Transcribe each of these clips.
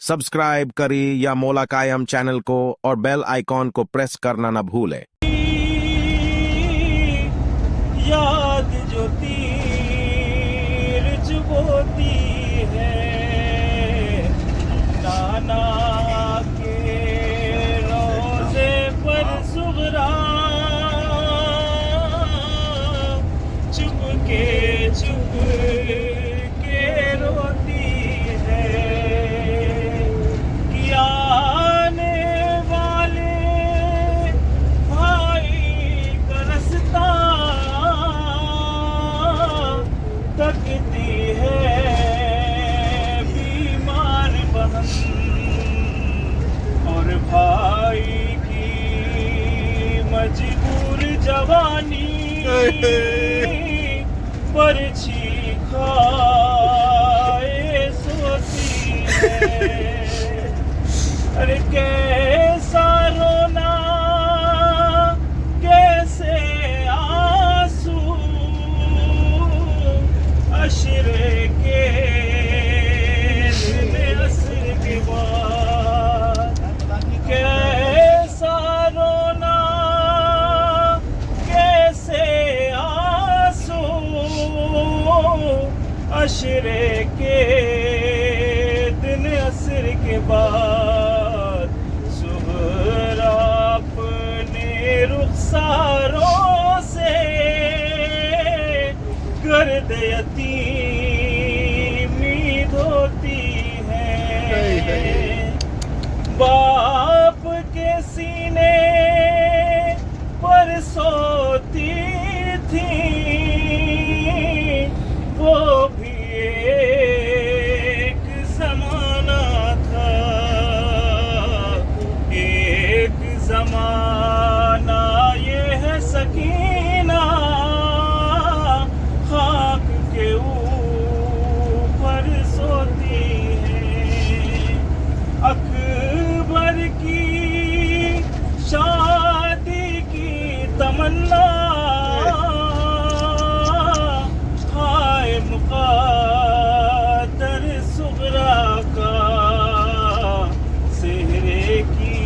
Subscribe करें या मौला कायम चैनल को और बेल आइकॉन को प्रेस करना न भूलें। याद जो तीर चुभोती है, नाना के रोज़े पर सुगरा चुप के रोती है कि आने वाले भाई का रास्ता तकती है बीमार बहन और भाई की मजबूर जवानी पर्ची खाए सोती है। अरे कैसा रोना कैसे आंसू अशरे के दिन असर के बाद, कैसा रोना कैसे आंसू अशरे के दिन असर के बाद, सुहरा अपने रुखसारों से गर्द यतीमी धोती है। बाप के सीने पर सोती थी वो भी एक जमाना था, एक जमाना ये है सकीना खाक के ऊपर सोती है। अकबर की शादी की तमन्ना हाय मुक़द्दर सुगरा का, सेहरे की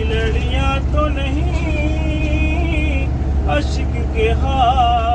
लड़ियां तो नहीं अश्क के हाथ